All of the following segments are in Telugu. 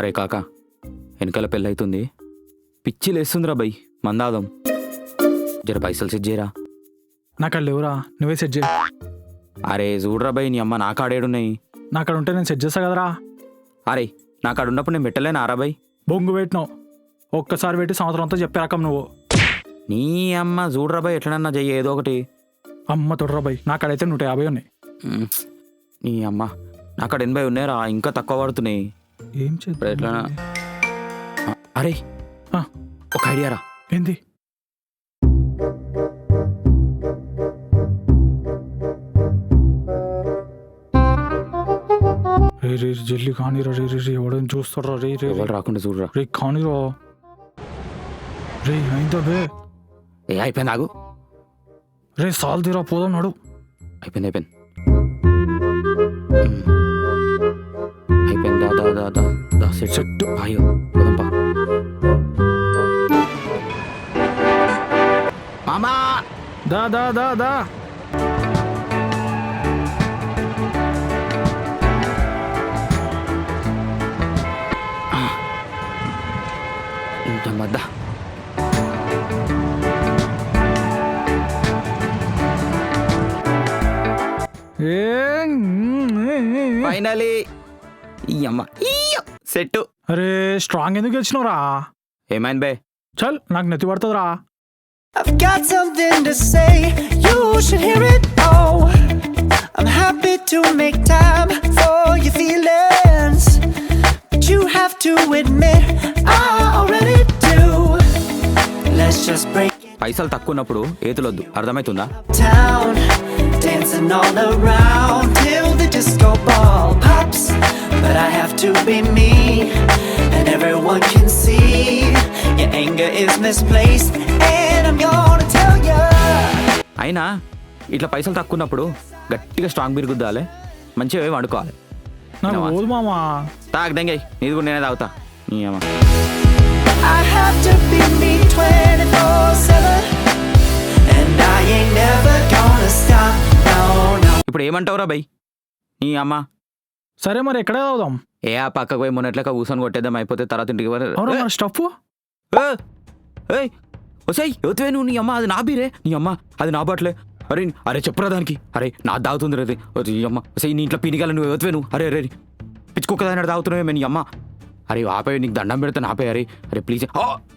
అరే కాకా వెనకాల పెళ్ళైతుంది, పిచ్చి లేస్తుందిరా బై, మందాదం. జర పైసలు సెట్ చేయరా. నాకు అక్కడ లేవురా, నువ్వే సెట్ చేయి. అరే చూడరా బై, నీ అమ్మ నా కాడేడున్నాయి. నా అక్కడ ఉంటే నేను సెట్ చేస్తా కదరా. అరే నా కాడ ఉన్నప్పుడు నేను పెట్టలేను ఆరా బై. బొంగు పెట్టినావు, ఒక్కసారి పెట్టి సంవత్సరం అంతా చెప్పే రకం నువ్వు. నీ అమ్మ చూడరా బై, ఎట్లనన్నా చెయ్యి ఏదో ఒకటి. అమ్మ తొడరా బై, నా కాడైతే 150 ఉన్నాయి. నీ అమ్మ నా కాడ 80 ఉన్నాయిరా, ఇంకా తక్కువ పడుతున్నాయి. ఏం ఇప్పుడు చేద్దాం? ఎట్లనా? అరే ఆ. ఒక ఐడియా రా. ఏంది? రే రే జల్లి కానీరా, రే రే రే ఎవడని చూస్తారా, రే రే ఎవరు రాకుండా చూడరా. రే కానీరా, రే అయిందా బే. ఏ అయిపోయింది, ఆగు. రే సాల్ తీరా, పోదాం నాడు. అయిపోయింది అయిపోయింది అయిపోయింది. దా దా దా దా దా సెట్ సెట్. అయ్యో పోదాంపా. మామా దా దా దా దా. ఇంత మద్ద. ఫైనలీ ఈ అమ్మ సెట్. అరే స్ట్రాంగ్ ఎందుకు గెలిచినవురా? ఏమైంది బే? చల్ నాకు నెత్తి పడుతుందిరా. I've got something to say, you should hear it. Oh, I'm happy to make time for your feelings, but you have to admit I already do. Let's just break it పైసలు తక్కువ ఉన్నప్పుడు ఏతులొద్దు, అర్థమవుతుందా? down, dancing all around till the disco ball pops. But I have to be me, and everyone can see your anger is misplaced, and I'm gonna tell ya. అయినా ఇట్లా పైసలు తక్కువ ఉన్నప్పుడు గట్టిగా స్ట్రాంగ్ బీర్ గుద్దాలి, మంచిగా పోయి వండుకోవాలి. నాకు పోదు మామా. తాగదంగా నీది కూడా నేనే తాగుతా. నీ అమ్మ I have to be me 24/7, and I ain't never gonna stop. No, no. ఇప్పుడు ఏమంటావురా బై? నీ అమ్మ సరే మరి ఎక్కడే తాగుదాం? ఏ ఆ పక్కకు పోయి మొన్నట్లక కూర్చొని కొట్టేద్దాం, అయిపోతే తర్వాత ఇంటికి అవునా మరి స్టఫ్? వసాయి యువతవే నువ్వు. నీ అమ్మ అది నా బీరే. నీ అమ్మ అది నా బాట్లే. అరే అరే చెప్పురా దానికి. అరే నా దాగుతుంది రే. నీ అమ్మ వసాయి నీ ఇంట్లో పీనికాల నువ్వు యువతవే నువ్వు. అరే అరే పిచ్చుకోకదాని తాగుతున్నావేమే నీ అమ్మ. అరే ఆపే, నీకు దండం పెడతాను ఆపే. అరే అరే ప్లీజ్.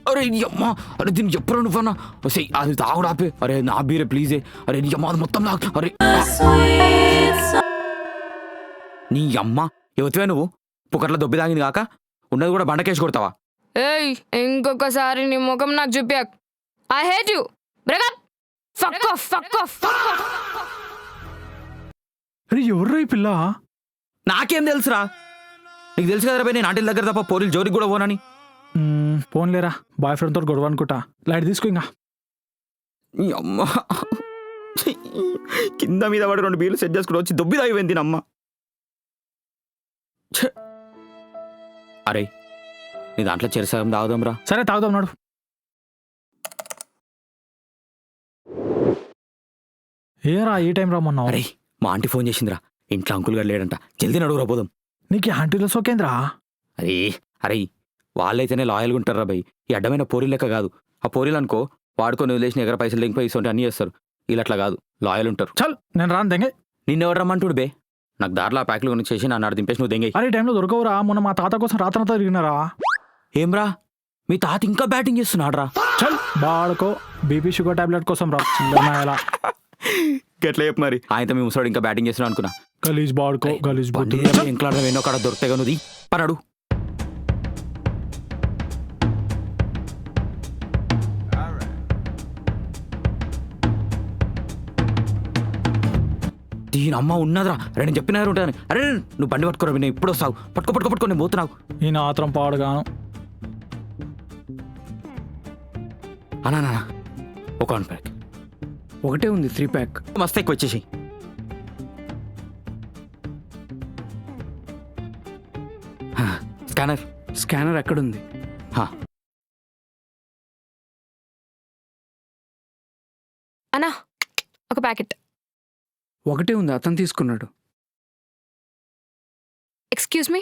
అరే నీ అమ్మ, అరే దీన్ని చెప్పురా నువ్వన్నా. వసాయి అది తాగుడు ఆపే. అరే నా బీరే ప్లీజే. అరే నీ అమ్మ అది మొత్తం తాగు. అరే నీ అమ్మ యువతవే నువ్వు. పుక్కట్ల దొబ్బి తాగింది కాక ఉన్నది కూడా బండకేసి కొడతావా? ఏయ్ ఇంకొకసారి నీ ముఖం నాకు చూపాక్. I hate you. Breakup. Fuck off fuck off. అరే ఎవర్రా ఈ పిల్ల? నాకేం తెలుసురా? నీకు తెలుసు కదరా నేను ఆంటీల దగ్గర తప్ప పోలీలు జోరికి కూడా పోనని. పోన్లేరా, బాయ్ ఫ్రెండ్ తోటి గొడవ అనుకుంటా. లైట్ తీసుకో ఇంకా. నీ అమ్మ కింద మీద పడి 2 బీర్లు సెట్ చేసుకుని వచ్చి దొబ్బి తాగిపోయింది నమ్మ. అరే నీ దాంట్లో చెరసగం తాగుదాం రా. సరే తాగుదాం నాడు. ఏరా ఏ టైం రమ్మన్నావు? అరే మా ఆంటీ ఫోన్ చేసిందిరా, ఇంట్లో అంకుల్ గారు లేడంట, జల్దీ నడుగురా పోదాం. నీకు ఆంటీలో సోకేంద్రా? అరే అరే వాళ్ళైతేనే లాయల్గా ఉంటారా బై. ఈ అడ్డమైన పోరీ లెక్క కాదు. ఆ పోరీలు అనుకో వాడుకొని వదిలేసిన ఎగర పైసలు దింగిపోయి ఇస్తుంటే అన్నీ చేస్తారు. వీళ్ళు అట్లా కాదు, లాయల్ ఉంటారు. చల్ నేను రాను దెంగే. నిన్నెవరు రమ్మంటుడు బే? నాకు దారిలో ఆ ప్యాక్లు కొని చేసి నన్ను దింపేసి నువ్వు దెంగే. అరే టైంలో దొరకవురా, మొన్న మా తాత కోసం రాత్రంతా తిరిగినారా. ఏమ్రా మీ తాత ఇంకా బ్యాటింగ్ చేస్తున్నాడు రా. చల్ బాడుకో, బీపీ షుగర్ టాబ్లెట్ కోసం రా. చిల్లనాయలా గట్లా చెప్పు మరి. ఆయనతో మీ ముసలాడు ఇంకా బ్యాటింగ్ చేస్తున్నాడు అనుకున్నా. గలీజ్ బాడుకో, గలీజ్ బుద్ధి. ఇంట్లో ఎన్నో కాడ దొరుకుతాయి నువ్వు పన్నాడు. దీని అమ్మ ఉన్నదిరా. అరే నేను చెప్పిన ఉంటాను. అరే నువ్వు బండి పట్టుకోరా, నేను ఇప్పుడు వస్తావు. పట్టుకో నేను పోతున్నావు. ఈయన ఆత్రం పాడుగాను. అనా ఒక 1 ప్యాక్ ఒకటే ఉంది, 3 ప్యాక్. మస్తు ఎక్కువ వచ్చేసి. స్కానర్ ఎక్కడుంది? అన్నా ఒక ప్యాకెట్. ఒకటే ఉంది, అతను తీసుకున్నాడు. Excuse me.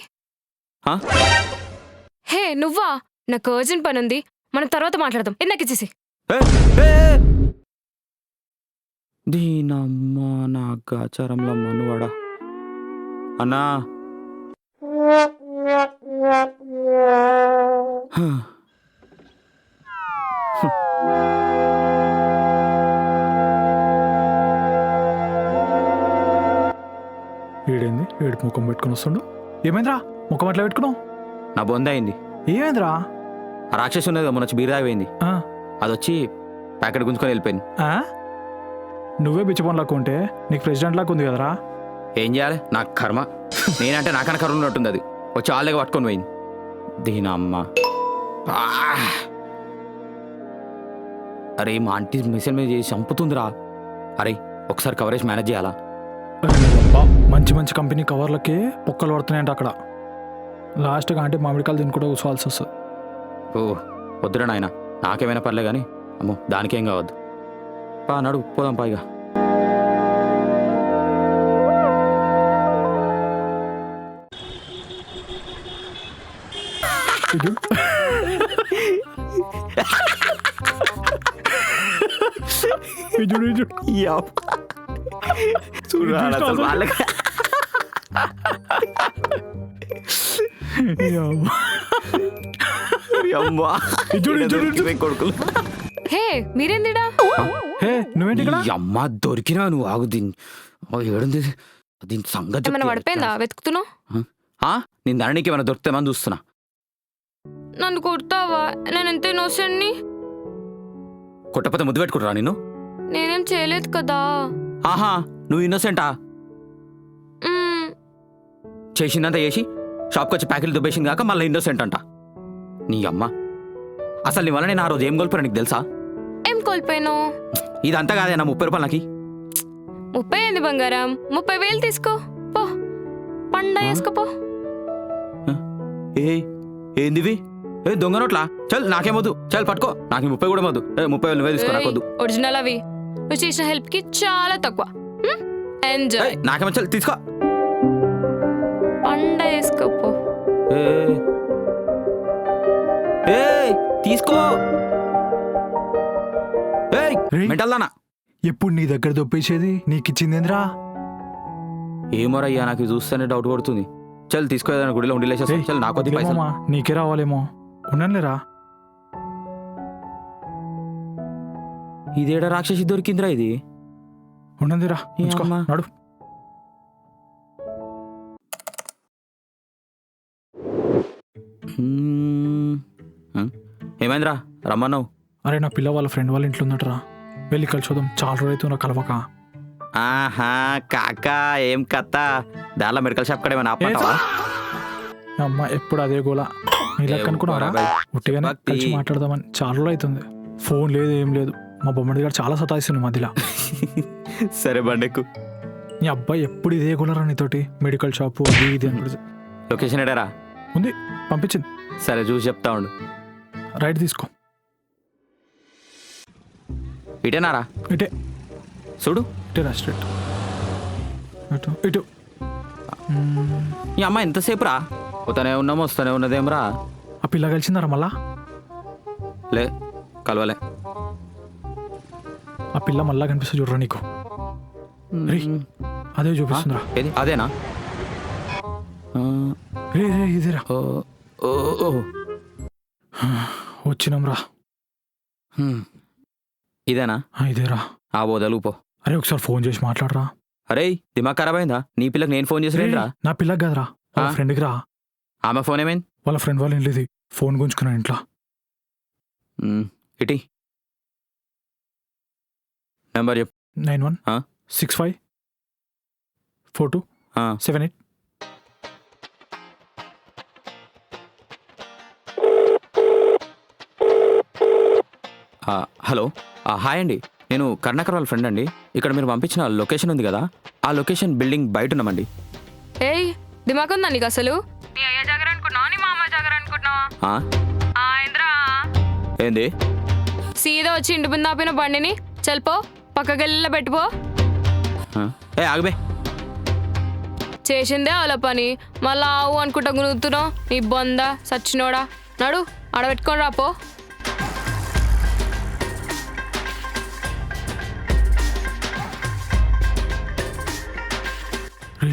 హే నువ్వా? నాకు అర్జెంట్ పని ఉంది, మనం తర్వాత మాట్లాడదాం. నాకు ఇచ్చేసి. దీనమ్మ నా గాచారంలో మనువాడా అన్నా. ఏడైంది? ఏడుపు ముఖం పెట్టుకుని వస్తుండు. ఏమైందిరా ముఖం అట్లా పెట్టుకున్నావు? నా బొంద అయింది. ఏమైందిరా? ఆ రాక్షసి ఉన్నది మొన్న వచ్చి బీర్ తాగిపోయింది. అది వచ్చి ప్యాకెట్ గుంజుకొని వెళ్ళిపోయింది. నువ్వే బిచ్చి పనులకు ఉంటే నీకు ప్రెసిడెంట్ లాగా ఉంది కదరా. ఏం చేయాలి? నాకు కర్మ. నేనంటే నాకన్నా కర్మ ఉన్నట్టుంది. అది వచ్చి వాళ్ళగా పట్టుకొని పోయింది. దీనమ్మ. అరే మా ఆంటీ మెసేజ్ మీద చేసి చంపుతుందిరా. అరే ఒకసారి కవరేజ్ మేనేజ్ చేయాలా? మంచి మంచి కంపెనీ కవర్లకే పొక్కలు పడుతున్నాయంట అక్కడ. లాస్ట్గా అంటే మామిడికాయలు తిని కూడా కూర్చోవాల్సి వస్తుంది. ఓ వద్దురా నాయన, నాకేమైనా పర్లే కానీ అమ్మో దానికేం కావద్దు. పా నడు పోదాం పైగా. కొడుకులు హే మీరేందిడా? హే నువ్వేంటి ఇక్కడ? అమ్మ దొరికినా నువ్వు ఆగు. ఏడుంది దీని సంగతి ఏమైనా పడిపోయిందా వెతుకుతున్నావు? నేను దానికి ఏమైనా దొరుకుతామని చూస్తున్నా. నన్ను కొడతావా? నేను ఎంత ఇన్నోసెంట్ని. కొట్టపోతే ముద్దు పెట్టుకుంటారా నిన్ను? నేనేం చేయలేదు కదా. ఆహా నువ్వు ఇన్నోసెంటా? చేసిందంతా చేసి షాప్కి వచ్చి ప్యాకెట్లు దుబ్బేసింది కాక మళ్ళీ ఇన్నోసెంట్ అంట. నీ అమ్మ అసలు నీ వల్ల నేను ఆ రోజు ఏం కోల్పోయినా నీకు తెలుసా? ఏం కోల్పోయాను? ఇదంతా కాదే నా 30 రూపాయలు నాకి. 30 ఏంది బంగారం? 30,000 తీసుకో పో, పండ వేసుకోపో. ఏందివి? దొంగ నోట్లా? చల్ నాకేమొద్దు. చల్ పట్టుకో. నాకు 30 కూడా వద్దు. 30,000 నువ్వే తీసుకో, నాకొద్దు. ఒరిజినల్ అవి. నువ్వు చేసిన హెల్ప్ కి చాలా తక్కువ. ఎంజాయ్. నాకేమో చల్ తీసుకో. పండ వేసుకోపో. తీసుకో. మెంటల్దానా ఎప్పుడు నీ దగ్గర దొప్పేసేది? నీకు ఇచ్చిందేంద్రా? ఏమోరయ్యా నాకు చూస్తేనే డౌట్ పడుతుంది. చల్ తీసుకో. ఏదైనా గుడిలో ఉండి లేచేస్తా. చల్ నాకొద్ది పైసలు. నీకే రావాలేమో. ఉన్నానులేరా. ఇదేడా రాక్షసి దొరికిందిరా? ఇది ఉన్నదిరా. నడు. ఏమైందిరా రమ్మన్నావు? అరే నా పిల్ల వాళ్ళ ఫ్రెండ్ వాళ్ళ ఇంట్లో ఉందటరా, వెళ్ళి కలిసి చూద్దాం. చాలా రోజులు కలవక. ఆహా కాకా ఏం కథ? దానిలో మెడికల్ షాప్ కూడా ఏమైనా ఆపమంటావా? అమ్మ ఎప్పుడు అదే గోలా. ఇలా కనుక్కున్నారా? ఉట్టిగానే కలిసి మాట్లాడదామని. చాలా రోజులు అవుతుంది. ఫోన్ లేదు ఏం లేదు. మా బొమ్మడి గారు చాలా సతాయిస్తుంది మధ్యలో. సరే బండెక్కు. నీ అబ్బాయి ఎప్పుడు ఇదే గోలరా నీతోటి. మెడికల్ షాప్ అది ఇది అని. లొకేషన్ ఏడారా? ఉంది, పంపించింది. సరే చూసి చెప్తా ఉండు. రైట్ తీసుకో. ఇటేనారా? ఇటే చూడు. ఇటేరా స్ట్రైట్. ఇటు ఇటు. ఈ అమ్మ ఎంతసేపు రా? వస్తూనే ఉన్నాము వస్తూనే ఉన్నదేమ్రా. ఆ పిల్ల కలిసిందారా మళ్ళా? లే కలవలే. ఆ పిల్ల మళ్ళా కనిపిస్తుంది చూడరా నీకు. అదే చూపిస్తుందిరా. ఏది అదేనా? రే రే ఇదేరా. వచ్చినాం రా. ఇదేనా? ఇదేరా. ఆ బోదలు పో. అరే ఒకసారి ఫోన్ చేసి మాట్లాడరా. అరే దిమాగ్ ఖరాబ్ అయిందా? నీ పిల్లకి నేను ఫోన్ చేసిరా? నా పిల్లకి కదరా, వాళ్ళ ఫ్రెండ్కి రా. ఆమె ఫోన్ ఏమైంది? వాళ్ళ ఫ్రెండ్ వాళ్ళ ఇంట్లోది. ఫోన్ గుంజుకున్నా ఇంట్లో. ఇటీ నెంబర్ చెప్పు. 91654278. హలో హాయ్ అండి, నేను కరుణాకర్ వాళ్ళ ఫ్రెండ్ అండి. ఇక్కడ మీరు పంపించిన లొకేషన్ ఉంది కదా, ఆ లొకేషన్ బిల్డింగ్ బయట ఉన్నామండి. ఏయ్ దిమాగ్ ఉందా నీకు అసలు? నీ అయ్య జాగర్ అనుకుంటున్నావా, నీ మామ జాగర్ అనుకుంటున్నావా? ఏంది? సీదా వచ్చి ఇంటి ముందు ఆపిన బండిని చల్పో పక్కకెళ్ళ పెట్టుపో. ఆగబే. చేసిందే అలా పని, మళ్ళా ఆవు అనుకుంటా గునుగుతున్నావు. నీ బొంద సచ్చినోడా. నడు ఆడ పెట్టుకొని రాపో.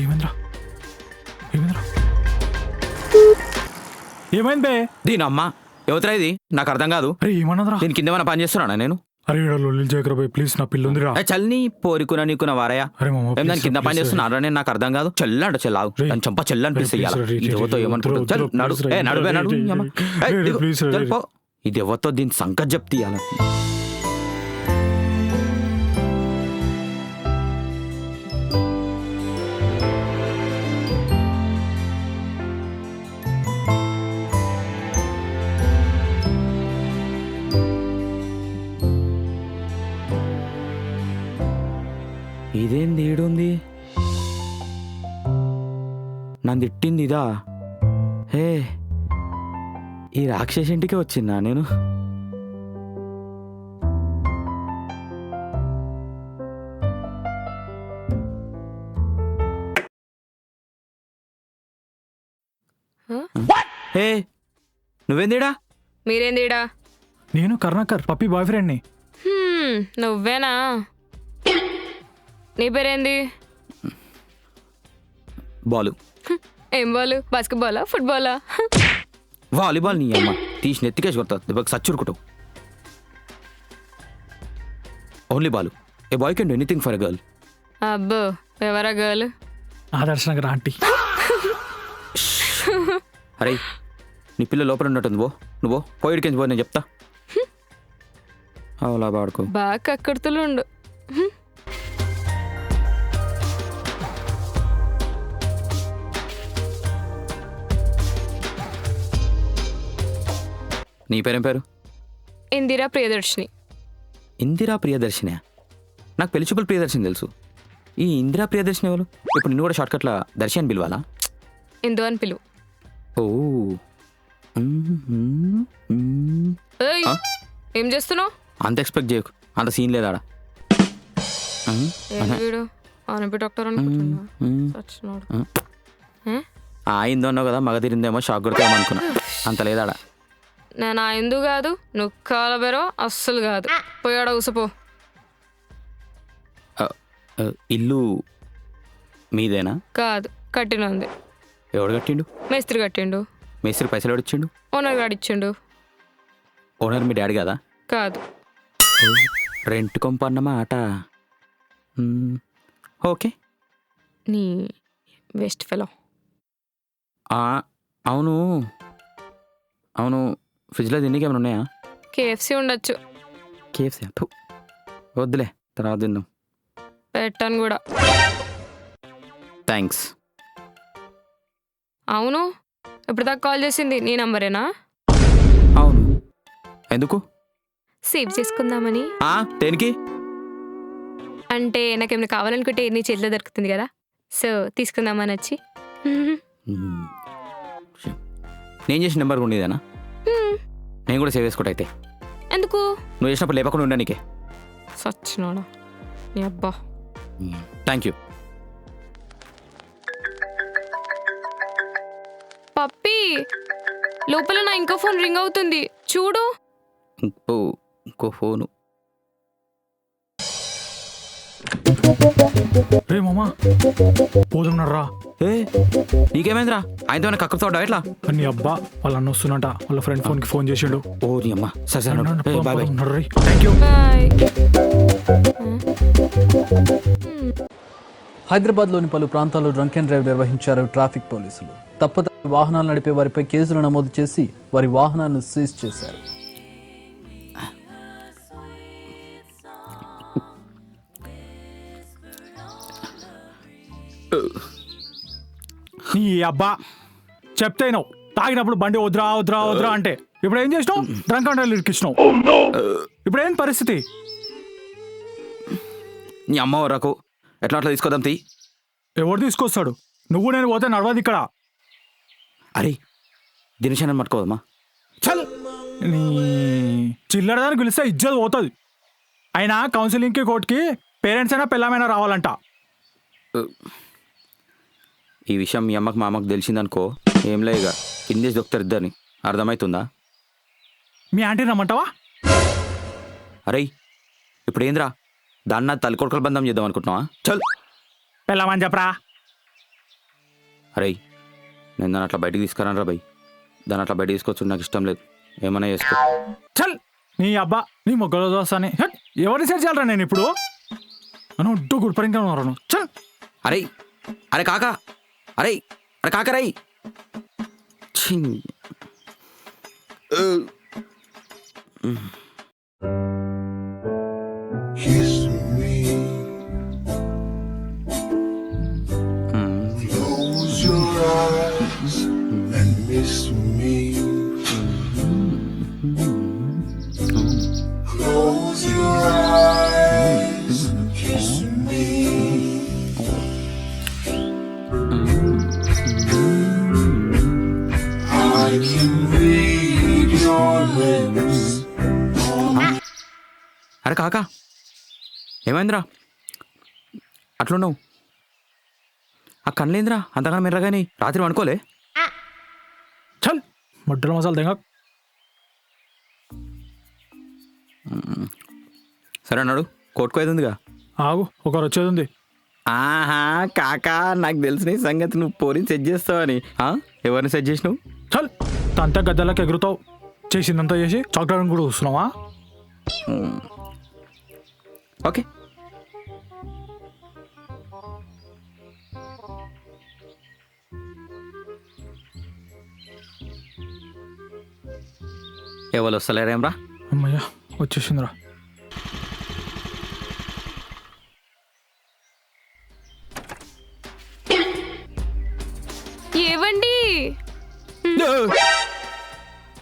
ఏమైందిరా ఏమైంది బే? దీని అమ్మ యువతరా ఇది నాకు అర్థం కాదు. అరే ఏమన్నదిరా? దీని కింద ఏమైనా పని చేస్తున్నానా నేను? అరే ఈడ లొల్లి చేయకరా బే ప్లీజ్, నా పిల్ల ఉందిరా. చల్ని పోరికున నీకున్న వారయ్యా. అరే మామ ఏం దాని కింద పని చేస్తున్నారా నేను నాకు అర్థం కాదు. చెల్లంట చెల్లావు దాని చంప చెల్లని ఇది ఎవరితో ఏమనుకుంటుంది. చల్ నడు నడువే నడు. ఇది ఎవరితో దీని సంకట్ చెప్తీయాల. ఇదేంది ఈడుంది? నన్ను తిట్టింది ఇదా? హే ఈ రాక్షసి ఇంటికి వచ్చిందా నేను? హే నువ్వేందిడా? మీరేందిడా? నేను కర్ణాకర్ పప్పి బాయ్ ఫ్రెండ్ని. నువ్వేనా? నీ పేరేంది? బాలు. ఏం బాలు? బాస్కెట్బాలా ఫుట్బాలా? వాలీబాల్ నీ అమ్మ తీసి నెత్తికేసి కొడతా దెబ్బకి సచ్చురుకుంటావు. Only Balu. A boy can do anything for a girl. అబ్బో ఎవరా గర్ల్? ఆదర్శనగర్ ఆంటీ. అరే నీ పిల్ల లోపల ఉన్నట్టుంది. నువ్వు పోయిడికి పో నేను చెప్తా. అలా పాడుకో. బాగా కక్కుడుతులుండు. నీ పేరేం పేరు? ఇందిరా ప్రియదర్శిని. ఇందిరా ప్రియదర్శిని? నాకు పెళ్లి చూపులు ప్రియదర్శిని తెలుసు. ఈ ఇందిరా ప్రియదర్శిని ఎవరు? ఇప్పుడు నిన్ను కూడా షార్ట్కట్లో దర్శి అని పిలవాలా? ఇందు అని పిలువు. ఓ ఏయ్, ఏం చేస్తున్నావు? అంత ఎక్స్పెక్ట్ చేయకు, అంత సీన్ లేదా? వీడు ఆనపి డాక్టర్ అనుకుంటున్నా. ఆయిందో అన్నావు కదా, మగ తిరిందేమో షాక్ కొడతామో అనుకున్నా. అంత లేదాడా? నేను ఆయందు కాదు, నువ్వు కాలబెరో అస్సలు కాదు. పోయాడా ఊసపో. ఇల్లు మీదేనా? కాదు, కట్టినంది. ఎవడు కట్టిండు? మేస్త్రి కట్టిండు. మేస్త్రి పైసలు ఎవడిచ్చిండు? ఓనర్ గాడిచ్చిండు. ఓనర్ మీ డాడీ కదా? కాదు. రెంట్ కొంప అన్నమాట. ఓకే. నీ వెస్ట్ ఫెలో. అవును అవును, ఫ్రిడ్జ్లో తిండికి ఏమైనా ఉన్నాయా? కేఎఫ్సీ ఉండొచ్చు. కేఎఫ్సీ వద్దులే, తర్వాత తిందాం. పెట్టాను కూడా. థ్యాంక్స్. అవును, ఇప్పుడు దాకా కాల్ చేసింది నీ నంబరేనా? అవును. ఎందుకు? సేవ్ చేసుకుందామని. దేనికి? అంటే నాకేమైనా కావాలనుకుంటే నీ చేతిలో దొరుకుతుంది కదా, సో తీసుకుందామని వచ్చి. నేను చేసిన నెంబర్ ఉండేదేనా? నేను కూడా సేవ్ చేసుకుంటా. అయితే ఎందుకు? నువ్వు చేసినప్పుడు లేపకుండా ఉండడానికే. సచ్చినోడా నీ అబ్బా. Thank you. పప్పి, లోపల నా ఇంకో ఫోన్ రింగ్ అవుతుంది చూడు. ఇంకో ఫోను. రే మామా పోతున్నారా? నీకేమైందిరా? ఆయనతో ఏమైనా కక్కుతాడా ఎట్లా? నీ అబ్బా వాళ్ళ అన్న వస్తున్నట, వాళ్ళ ఫ్రెండ్ ఫోన్కి ఫోన్ చేసాడు. ఓ నీ అమ్మ. సరే సరే bye bye. Thank you. Bye. హైదరాబాద్లోని పలు ప్రాంతాల్లో డ్రంక్ అండ్ డ్రైవ్ నిర్వహించారు ట్రాఫిక్ పోలీసులు. తప్పుదారి వాహనాలు నడిపే వారిపై కేసులు నమోదు చేసి వారి వాహనాలను సీజ్ చేశారు. నీ అబ్బా చెప్తేనో తాగినప్పుడు బండి వద్రా వద్రా వద్రా అంటే ఇప్పుడు ఏం చేసినావు? డ్రంక్ అండ్ డ్రైవ్ ఇరికిచ్చినావు. ఇప్పుడు ఏం పరిస్థితి? నీ అమ్మ వరకు ఎట్లా అట్లా తీసుకోదాం తీ. ఎవరు తీసుకొస్తాడు? నువ్వు నేను పోతే నడవదు ఇక్కడ. అరే దినశాన్ని పట్టుకోదమ్మా. చల్ నీ చిల్లరదాన్ని పిలిస్తే ఇజ్జత్ పోతుంది. అయినా కౌన్సిలింగ్కి కోర్టుకి పేరెంట్స్ అయినా పిల్లమైనా రావాలంట. ఈ విషయం మీ అమ్మకి మా అమ్మకి తెలిసిందనుకో, ఏం లేదుగా కిందేసి దొక్కుతారు ఇద్దరిని. అర్థమవుతుందా? మీ ఆంటీ రమ్మంటావా? అరే ఇప్పుడు ఏంద్రా దాన్ని తల్లి కొడుకుల బంధం చేద్దాం అనుకుంటున్నావా? చల్ వెళ్ళమని చెప్పరా. అరే నేను దాన్ని అట్లా బయటికి తీసుకురాను రా భయ్. దాన్ని అట్లా బయట తీసుకొచ్చు నాకు ఇష్టం లేదు. ఏమన్నా చేసుకో. చల్ నీ అబ్బా నీ మొగ్గలో దోస్తాని ఎవరిని సెట్ చేయాలరా నేను ఇప్పుడు? నన్ను ఉడ్డు గుడిపరింకా ఉన్నారు. చల్ అరే అరే కాకా అరే అరే కాక రై Kiss me. Close your eyes and miss me. Close your eyes and kiss me. I can read your lips. అరే కాకా ఏమైందిరా అట్లున్నావు? ఆ కళ్ళేంద్రా అంతగానో మెర్రగాని రాత్రి అనుకోలే? చల్ ముడ్డల మసాలా తెగ. సరే అన్నాడు కోర్టుకు అవుతుందిగా. ఆగు ఒకరు వచ్చేది ఉంది. ఆహా కాకా నాకు తెలిసిన ఈ సంగతి నువ్వు పోరిని సెట్ చేస్తావని. ఎవరిని సెట్ చేసినావు? చల్ తంతా గద్దెలకు ఎగురుతావు. చేసిందంతా చేసి చాక్లెట్ కూడా చూస్తున్నావా? ఓకే ఎవరు వస్తలేరేమ్రా? అమ్మయ్యా వచ్చేసిందిరా. ఏవండి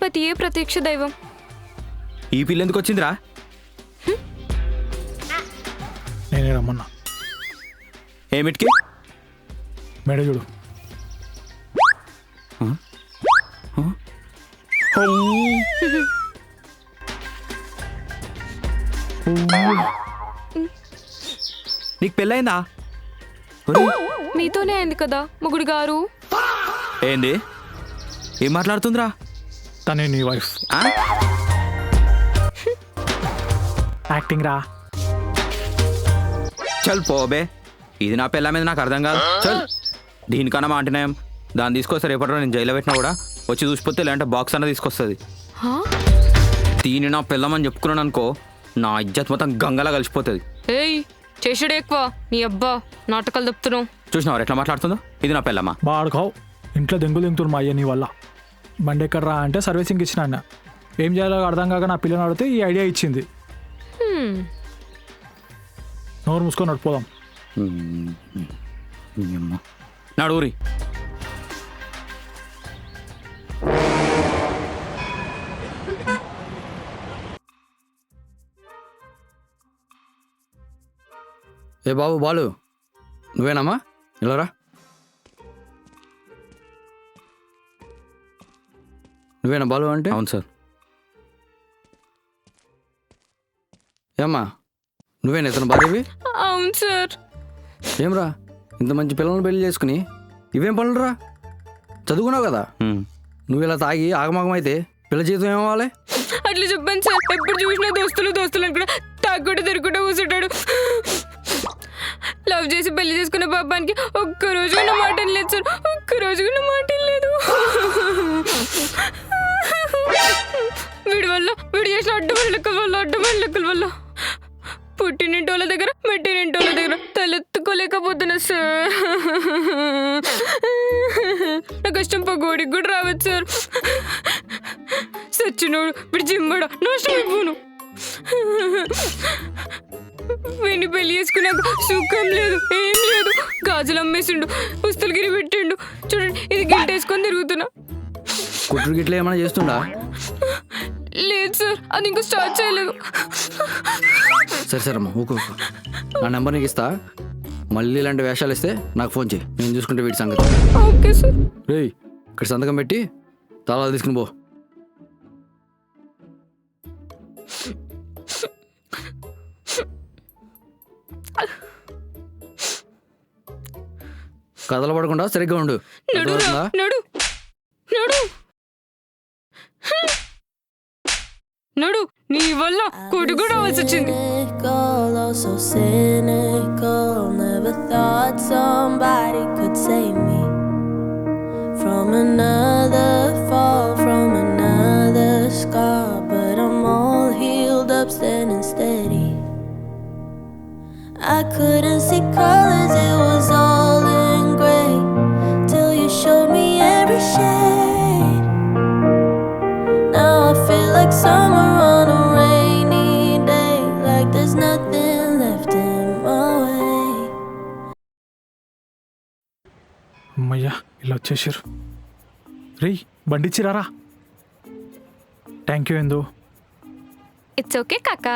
పతి ఏ ప్రత్యక్ష దైవం. ఈ పిల్ల ఎందుకు వచ్చిందిరా? నేనే రమ్మన్నా. ఏమిటికి? మేడ చూడు. నీకు పెళ్ళయిందా? మీతోనే అయింది కదా మొగుడు గారు. ఏంది ఏం మాట్లాడుతుందిరా? తనే నీ వైఫ్. యాక్టింగ్ రా. చల్ పోబే ఇది నా పిల్ల మీద నాకు అర్థం కాదు. చల్ దీనికన్నా మా అంటున్నాయం దాన్ని తీసుకొస్తే రేపటి నేను జైల్లో పెట్టినా కూడా వచ్చి చూసిపోతే లేదంటే బాక్స్ అన్న తీసుకొస్తుంది. దీని నా పిల్లమని చెప్పుకున్నాను అనుకో నా ఇజ్జత్ మొత్తం గంగలా కలిసిపోతుంది. ఏయ్ చేసాడు ఎక్కువ నీ అబ్బా నాటకాలు తప్పుతున్నావు. చూసినావు ఎట్లా మాట్లాడుతుందో? ఇది నా పిల్లమ్మా. బాడుకావు ఇంట్లో దెంగులు దింగుతురు మా అయ్య నీ వల్ల. బండి ఎక్కడ రా అంటే సర్వీసింగ్ ఇచ్చిన అన్న. ఏం చేయాలో అర్థం కాక నా పిల్లని అడిగితే ఈ ఐడియా ఇచ్చింది. నోరు మూసుకొని నడిపోదాం. నడూరి ఏ బాబు బాలు నువ్వేనమ్మా? ఇలారా. నువ్వేనా బాలు అంటే? అవును సార్. ఏమ్మా నువ్వేనా ఇతను భార్యవి? అవును సార్. ఏమ్రా ఇంత మంచి పిల్లల్ని పెళ్లి చేసుకుని ఇవేం పనులురా? చదువుకున్నావు కదా. నువ్వు ఇలా తాగి ఆగమాగం అయితే పిల్ల జీవితం ఏమవ్వాలి? అట్లా చెప్పాను సార్. ఎప్పుడు చూసినా దోస్తులు అనుకున్నా తాగుకుంటూ తిరుగుకుంటూ కూర్చుంటాడు. లవ్ చేసి పెళ్లి చేసుకున్న పాపానికి ఒక్కరోజు కూడా మాట లేదు సార్. ఒక్కరోజు కూడా మాట లేదు. వీడు చేసిన అడ్డమైన లెక్కల వల్ల పుట్టినింటోళ్ళ దగ్గర మెట్టినింటోళ్ళ దగ్గర తలెత్తుకోలేకపోతున్నా సార్. నా కష్టం పగోడికి కూడా రావచ్చు సార్. సచ్చినోడు వీడు జిమ్మడా నష్టం అయిపోను. వీడిని పెళ్లి చేసుకున్నాక సుఖం లేదు ఏం లేదు. గాజులు అమ్మేసిండు, పుస్తలగిరి పెట్టిండు. చూడండి ఇది గిట్టేసుకొని తిరుగుతున్నా. కుట్రు గిట్ల ఏమైనా చేస్తుండా? లేదు సార్ అది ఇంకా స్టార్ట్ చేయలేదు. సరే అమ్మా ఊకో. నా నెంబర్ నీకు ఇస్తా. మళ్ళీ ఇలాంటి వేషాలు ఇస్తే నాకు ఫోన్ చేయి. నేను చూసుకుంటే వీటి సంగతి. Okay sir. రేయ్ ఇక్కడ సంతకం పెట్టి తాళాలు తీసుకుని పో. కదలపడకుండా సరిగ్గా ఉండు. నడు. నడు నీ వల్ల కొడు కూడా అవ్వాల్సి వచ్చింది. Cynical, oh so cynical. Never thought somebody could save me from another fall, from another scar. But I'm all healed up, standing steady. I couldn't see colors, it was all in gray, till you showed me every shade. Now I feel like summer on a rainy day, like there's nothing left in my way. అమ్మయ్యా ఇలా వచ్చేసారు. రే బండి ఇచ్చిరారా. థ్యాంక్ యూ ఎందు. ఇట్స్ ఓకే కాకా.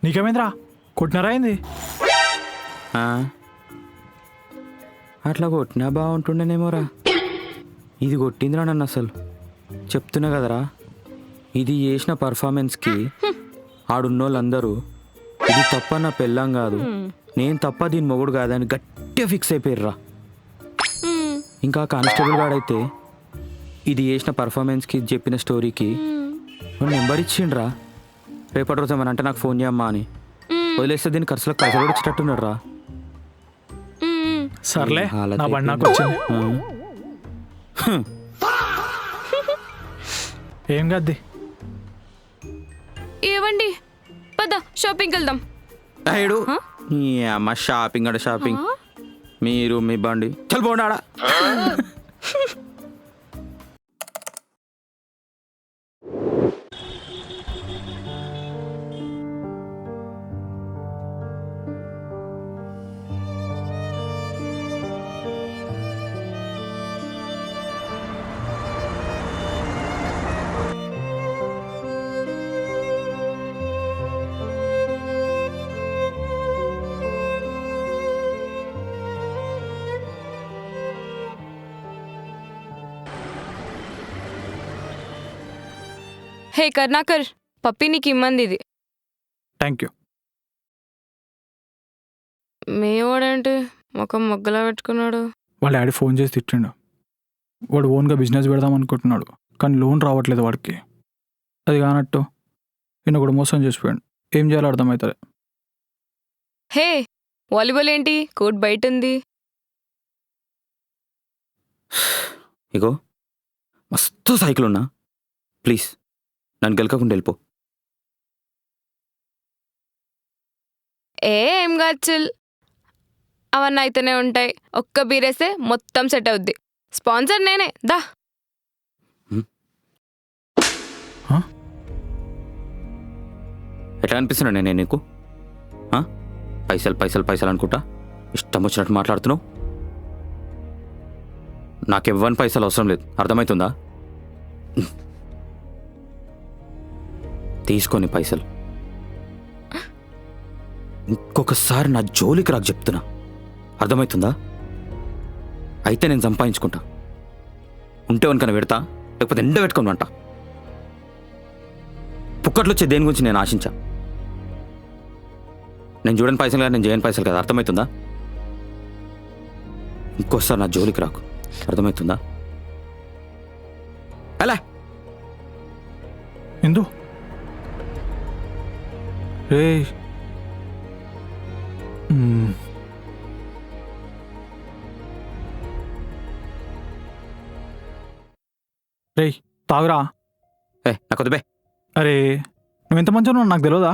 నీకేమైందిరా, కొట్టినారా ఏంది? ఆ? అట్లా కొట్టినా బాగుంటుండేనేమోరా. ఇది కొట్టిందిరా నన్ను అసలు. చెప్తున్నా కదరా, ఇది చేసిన పర్ఫార్మెన్స్కి ఆడున్నోళ్ళందరూ ఇది తప్ప నా పెళ్ళాం కాదు, నేను తప్ప దీని మొగుడు కాదని గట్టిగా ఫిక్స్ అయిపోయారురా. ఇంకా కానిస్టేబుల్ గాడైతే ఇది చేసిన పర్ఫార్మెన్స్కి చెప్పిన స్టోరీకి నెంబర్ ఇచ్చిండ్రా. రేపటి రోజు ఏమని అంటే నాకు ఫోన్ చేయమ్మా అని. వదిలేస్తే దీని ఖర్చులకు పైసలు కూడా ఇచ్చేటట్టున్నాడు రా. సర్లే నా బండి నాకు వచ్చింది. ఏం గద్ది ఏవండి పద షాపింగ్కి వెళ్దాం. ఏడు ఈ అమ్మ షాపింగ్ అడ షాపింగ్, మీరు మీ బండి చల్పోండా. హే కర్ణాకర్, పప్పి నీకు ఇమ్మంది ఇది. Thank you. మేవాడంటే ముఖం మొగ్గలా పెట్టుకున్నాడు. వాళ్ళ డాడీ ఫోన్ చేసి తిట్టిండు. వాడు ఓన్గా బిజినెస్ పెడదాం అనుకుంటున్నాడు, కానీ లోన్ రావట్లేదు వాడికి. అది కానట్టు ఈయన కూడా మోసం చేసిపోయాడు. ఏం చేయాలో అర్థమవుతుంది. హే వాలీబాల్ ఏంటి, కోర్ట్ బయట ఉంది. ఇగో మస్తు సైకిల్ ఉన్నా, ప్లీజ్ నన్ను గెలకకుండా వెళ్ళిపో. ఏం కాచిల్, అవన్నీ అయితేనే ఉంటాయి. ఒక్క బీరేస్తే మొత్తం సెట్ అవుద్ది. స్పాన్సర్ నేనే, దా. ఎట్లా అనిపిస్తున్నా నేను నీకు? పైసలు పైసలు పైసలు అనుకుంటా ఇష్టం వచ్చినట్టు మాట్లాడుతున్నావు. నాకెవ్వని పైసలు అవసరం లేదు, అర్థమవుతుందా? తీసుకొని పైసలు ఇంకొకసారి నా జోలికి రాకు చెప్తున్నా, అర్థమవుతుందా? అయితే నేను సంపాదించుకుంటా, ఉంటే వనుకన పెడతా, లేకపోతే ఎండ పెట్టుకొని అంట. పుక్కట్లు వచ్చే దేని గురించి నేను ఆశించా. నేను చూడని పైసలు కదా, నేను చేయని పైసలు కదా, అర్థమవుతుందా? ఇంకోసారి నా జోలికి రాకు, అర్థమవుతుందా? అలా ఎందు రే రే తాగురా. నాకు వద్దు బే. అరే నువ్వు ఎంత మంచిగా ఉన్నావు నాకు తెలియదా?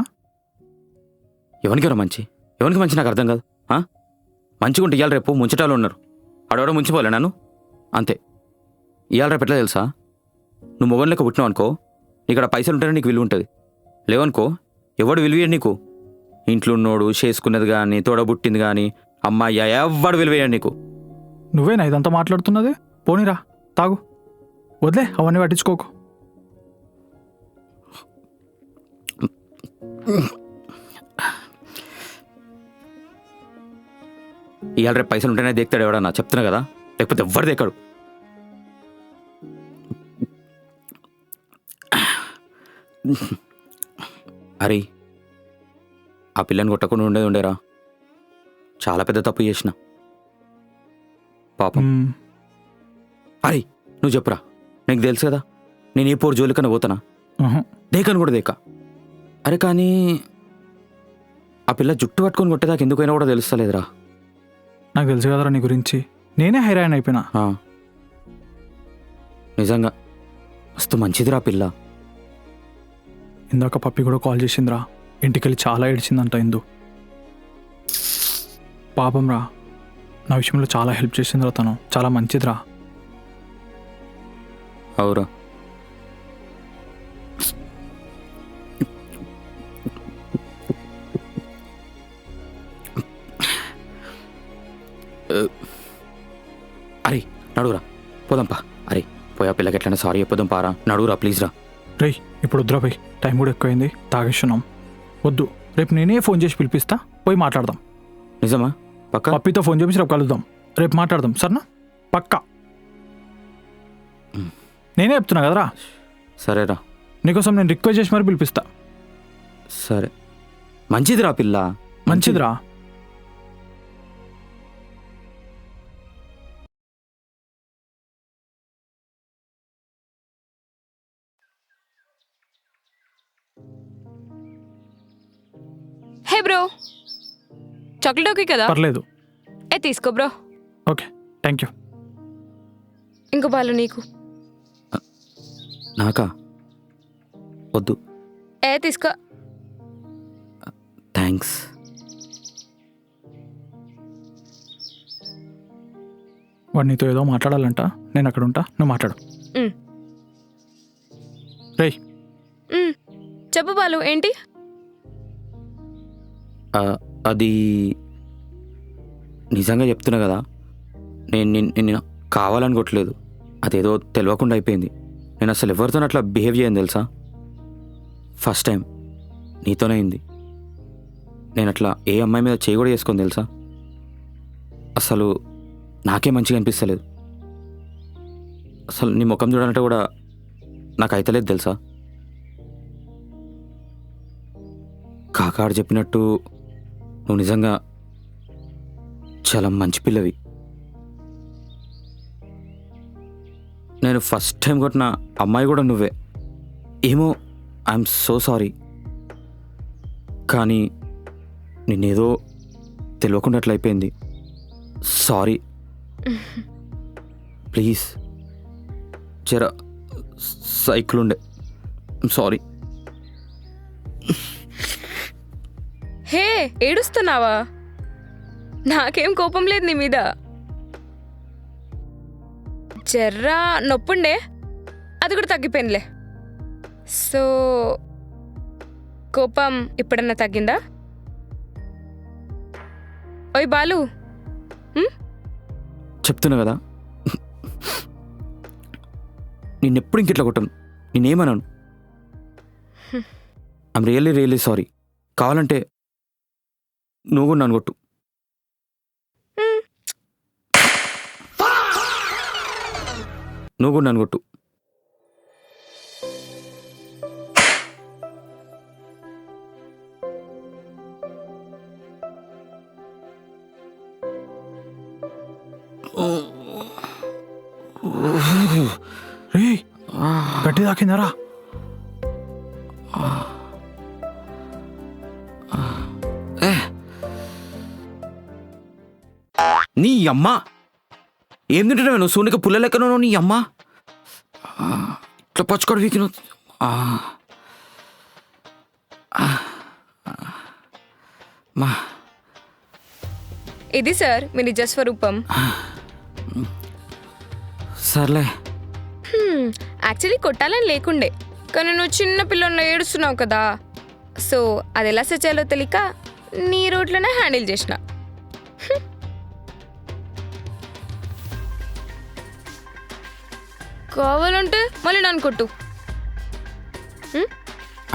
ఎవరికి మంచి, ఎవరికి మంచి నాకు అర్థం కాదు. మంచిగా ఉంటే ఇవాళ రేపు ముంచటాలు ఉన్నారు, ఆడవాడ ముంచిపోలే నన్ను అంతే. ఇవాళ రేపు ఎట్లా తెలుసా, నువ్వు మొగన్ లెక్క పుట్టినావు అనుకో, ఇక్కడ పైసలు ఉంటేనే నీకు విలువ ఉంటుంది. లేవనుకో ఎవడు విలువేయడు నీకు. ఇంట్లో ఉన్నోడు, చేసుకున్నది కానీ, తోడబుట్టింది కానీ, అమ్మాయి ఎవడు విలువేయడు నీకు. నువ్వేనా ఇదంతా మాట్లాడుతున్నది? పోనీరా తాగు, వదిలే అవన్నీ పట్టించుకోకు. ఇవాళ రేపు పైసలు ఉంటేనే దేక్తాడు ఎవడన్నా, చెప్తున్నా కదా, లేకపోతే ఎవ్వరు దేకాడు. అరే ఆ పిల్లని కొట్టకుండా ఉండేరా, చాలా పెద్ద తప్పు చేసిన పాపం. అరే నువ్వు చెప్పురా, నీకు తెలుసు కదా నేను ఏ పోరు జోలికన్నా పోతానా? దేకను కూడా దేక. అరే కానీ ఆ పిల్ల జుట్టు పట్టుకొని కొట్టేదాకా ఎందుకైనా కూడా తెలుస్తలేదురా. నాకు తెలుసు కదరా నీ గురించి, నేనే హైరాన్ అయిపోయినా. ఆ. నిజంగా మస్తు మంచిదిరా పిల్ల. ఇందాక పప్పి కూడా కాల్ చేసిందిరా, ఇంటికెళ్ళి చాలా ఏడ్చిందంట ఇందు. పాపం రా, నా విషయంలో చాలా హెల్ప్ చేసిందిరా తను, చాలా మంచిదిరా. అవురా. అరే నడువురా పోదాంపా. అరే పోయా పిల్లకి ఎట్లయినా సారీ చెప్పొద్దాం పారా. నడువురా ప్లీజ్ రా. రేయ్ ఇప్పుడు వద్దురా పోయి, టైం కూడా ఎక్కువైంది, తాగేస్తున్నాం. వద్దు, రేపు నేనే ఫోన్ చేసి పిలిపిస్తా, పోయి మాట్లాడదాం. నిజమా? పక్క పప్పితో ఫోన్ చేసి రేపు కలుద్దాం, రేపు మాట్లాడదాం సరేనా? పక్కా. నేనే చెప్తున్నా కదరా. సరేరా. నీకోసం నేను రిక్వెస్ట్ చేసి మరి పిలిపిస్తా. సరే. మంచిదిరా పిల్ల, మంచిదిరా. హే బ్రో, చాక్లెట్ ఓకే కదా? పర్లేదు. తీసుకో బ్రో. Okay thank you. ఇంకో పాలు నీకు. నాకా? వద్దు. తీసుకో. థ్యాంక్స్. వాడు నీతో ఏదో మాట్లాడాలంట, నేను అక్కడ ఉంటా, నువ్వు మాట్లాడు. రేయ్ చెప్పు బాలు, ఏంటి? అది నిజంగా చెప్తున్నా కదా, నేను కావాలనుకోవట్లేదు, అదేదో తెలియకుండా అయిపోయింది. నేను అసలు ఎవరితో అట్లా బిహేవ్ చేయను తెలుసా. ఫస్ట్ టైం నీతోనే అయింది. నేను అట్లా ఏ అమ్మాయి మీద చేయి కూడా చేసుకొని తెలుసా. అసలు నాకే మంచిగా అనిపిస్తలేదు. అసలు నీ ముఖం చూడాలంటే కూడా నాకు అయితలేదు తెలుసా. కాకాడు చెప్పినట్టు నువ్వు నిజంగా చాలా మంచి పిల్లవి. నేను ఫస్ట్ టైం కొట్టిన అమ్మాయి కూడా నువ్వే. ఏమో ఐఎమ్ సో సారీ, కానీ నేనేదో తెలియకుండా అట్లా అయిపోయింది. Sorry please. జర సైకిల్ ఉండే. సారీ. హే ఏడుస్తున్నావా? నాకేం కోపం లేదు నీ మీద. జర్రా నొప్పుండే, అది కూడా తగ్గిపోయిందిలే. సో కోపం ఇప్పుడన్నా తగ్గిందా? ఓయ్ బాలు, చెప్తున్నా కదా, నిన్నెప్పుడు ఇంకెట్లా కొట్టను, నేనేమన్నాను. I'm really really sorry. కావాలంటే నువ్వు కూడా నన్ను కొట్టు. నువ్వు కూడా నన్ను కొట్టు. రే గట్టి తాకిందరా. నీ అమ్మ ఏం తింటున్నావు నువ్వు? సూనిక పుల్ల లెక్కను నీ అమ్మ. ఇట్లా పచ్చుకోడు వీకిన. ఇది సార్ మీ నిజ స్వరూపం. సర్లే. యాక్చువల్లీ కొట్టాలని లేకుండే, కానీ నువ్వు చిన్న పిల్లల్లో ఏడుస్తున్నావు కదా, సో అది ఎలా సెట్ చేయాలో తెలియక నీ రూట్లోనే హ్యాండిల్ చేసిన. కావాలంటే మళ్ళీ నన్ను కొట్టు.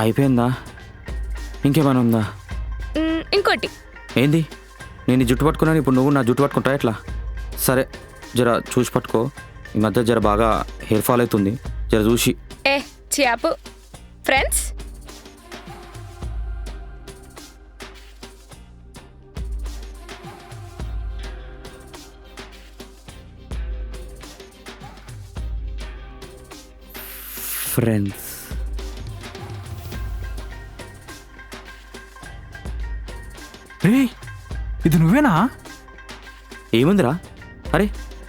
అయిపోయిందా? ఇంకేమైనా ఉందా? ఇంకోటి. ఏంది? నేను ఈ జుట్టు పట్టుకున్నాను, ఇప్పుడు నువ్వు నా జుట్టు పట్టుకుంటా ఎట్లా? సరే జర చూసి పట్టుకో. ఈ మధ్య జర బాగా హెయిర్ ఫాల్ అవుతుంది, జర చూసి. చియాపు ఫ్రెండ్స్. ఫ్రెండ్స్ రే ఇది నువ్వేనా? ఏముందిరా? అరే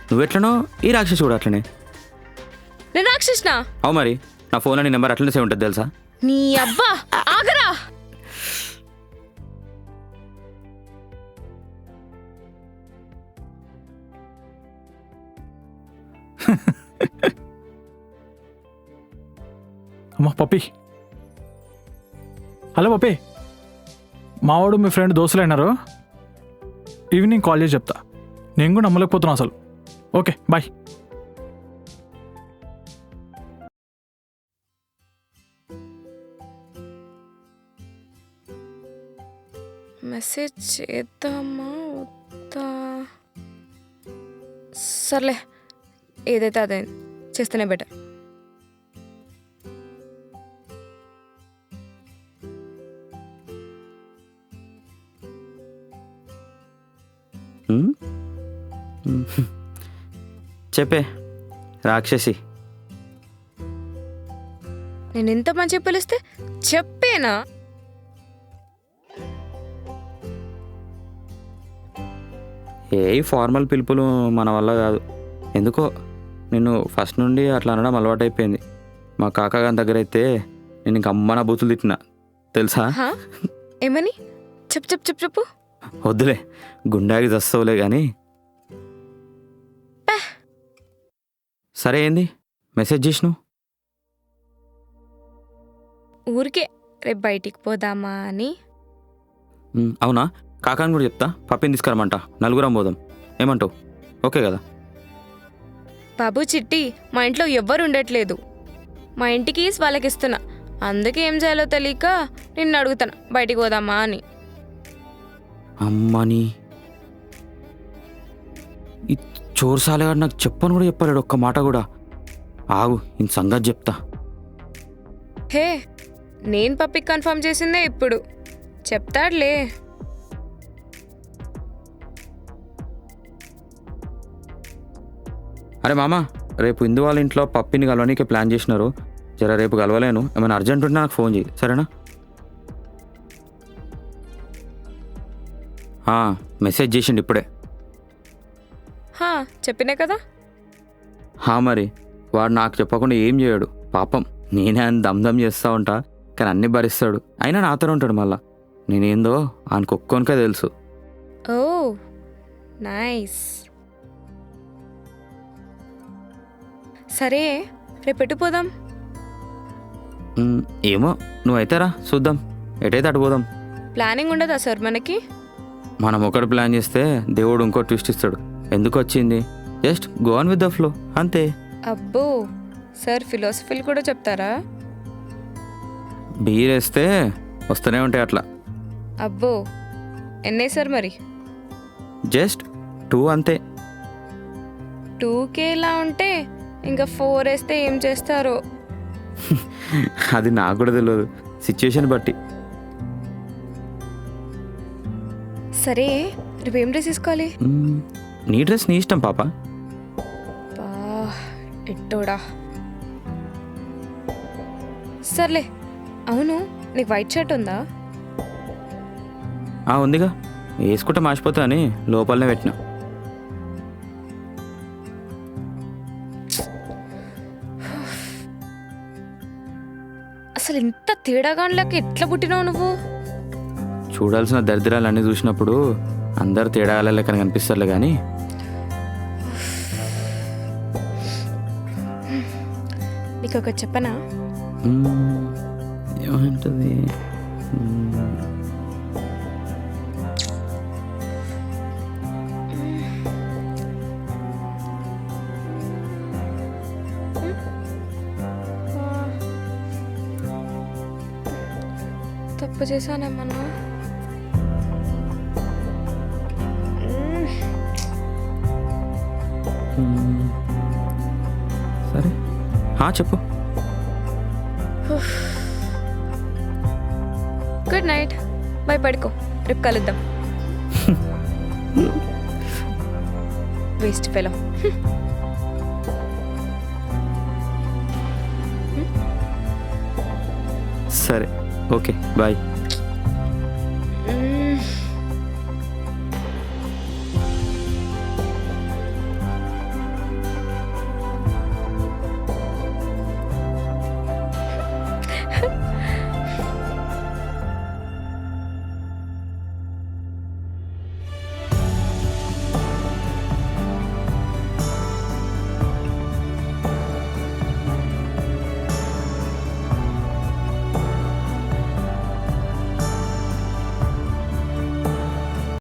నువ్వెట్లనో ఈ రాక్షసి కూడా అట్లనే. నేను రాక్షసునా? అవు మరి, నా ఫోన్లో నీ నెంబర్ అట్లనే సేవ్ ఉంటుంది తెలుసా? నీ అబ్బా ఆగరా. అమ్మా పప్పి. హలో పప్పి, మావాడు మీ ఫ్రెండ్ దోస్తులు అయినారు. ఈవినింగ్ కాల్ చేసి చెప్తా. నేను కూడా నమ్మలేకపోతున్నా అసలు. Okay bye. మెసేజ్ చేద్దామా వద్దా? సర్లే, ఏదైతే అదే చేస్తేనే బెటర్. చెప్పే రాక్షసి. నేను ఎంత మంచిగా పిలిస్తే చెప్పేనా? ఏ ఫార్మల్ పిలుపులు మన వల్ల కాదు. ఎందుకో నిన్ను ఫస్ట్ నుండి అట్లా అనడం అలవాటైపోయింది. మా కాకాగాని దగ్గర అయితే నేను ఇంక అమ్మన బూతులు తిట్టినా తెలుసా? హా? ఏమని? చెప్పు చెప్పు చెప్పు చెప్పు. వద్దులే, గుండాకి చస్తావులే కానీ. సరే ఏంది మెసేజ్ చేసినావు? ఊరికే రేపు బయటికి పోదామా అని. అవునా? కాకాని కూడా చెప్తా, పప్పిని తీసుకురమంట, నలుగురం పోదాం. ఏమంటావు? ఓకే కదా? బాబు చిట్టి, మా ఇంట్లో ఎవ్వరు ఉండట్లేదు. మా ఇంటికి వాళ్ళకి ఇస్తున్నా. అందుకే ఏం చేయాలో తెలియక నిన్ను అడుగుతాను, బయటికి పోదామా అని. అమ్మని ఈ చోరుసాలేగాడు నాకు చెప్పను కూడా చెప్పలేడు ఒక్క మాట కూడా. ఆగు, ఇంత సంగతి చెప్తా. హే, నేను పప్పికి కన్ఫర్మ్ చేసిందే ఇప్పుడు. చెప్తాడులే. అరే మామ, రేపు ఇందు వాళ్ళ ఇంట్లో పప్పిని కలవనీకి ప్లాన్ చేసినారు. జర రేపు కలవలేను, ఏమైనా అర్జెంట్ ఉంటే నాకు ఫోన్ చేయి, సరేనా? మెసేజ్ చేసిండు ఇప్పుడే. హా, చెప్పినా కదా. మరి వాడు నాకు చెప్పకుండా ఏం చేయడు పాపం. నేనే ఆయన దమ్దమ్ చేస్తూ ఉంటా, కానీ అన్నీ భరిస్తాడు. అయినా నాతో ఉంటాడు మళ్ళా. నేనేందో ఆయనకు ఒక్కొనికే తెలుసు. ఓ నైస్. సరే, రేపు ఎటు పోదాం? ఏమో, నువ్వైతే రా, చూద్దాం. ఎటైతే అటు పోదాం. ప్లానింగ్ ఉండదా సార్ మనకి? మనం ఒకటి ప్లాన్ చేస్తే దేవుడు ఇంకో ట్విస్ట్ ఇస్తాడు. ఎందుకు వచ్చింది, just go on with the flow అంతే. అబ్బో, సార్ ఫిలాసఫీలు కూడా చెప్తారా? బీరేస్తే వస్తూనే ఉంటాయి అట్లా. అబ్బో, ఎన్నే సార్ మరి? జస్ట్ 2 అంతే. 2K ఇలా ఉంటే ఇంకా 4 వేస్తే ఏం చేస్తారో. అది నాకు కూడా తెలియదు, సిచ్యుయేషన్ బట్టి. సరే, రేపు ఏం డ్రెస్ తీసుకోవాలి? నీ డ్రెస్ నీ ఇష్టం పాప. బా ఎట్టోడా. సర్లే, అవును నీకు వైట్ షర్ట్ ఉందా? ఉందిగా, వేసుకుంటే మాసిపోతా అని లోపలనే పెట్టినా. అసలు ఇంత తేడాగాన్లకి ఎట్లా పుట్టినావు నువ్వు? చూడాల్సిన దరిద్రాలన్నీ చూసినప్పుడు అందరు తేడాల లెక్కన కనిపిస్తారులే కానీ. నీకు ఒకటి చెప్పనా? ఏమంటుంది? తప్పు చేశానేమన్నా? సరే, చెప్పు. గుడ్ నైట్, బై, పడుకో, రేపు కలుద్దాం. Waste fellow. సరే, ఓకే, బాయ్.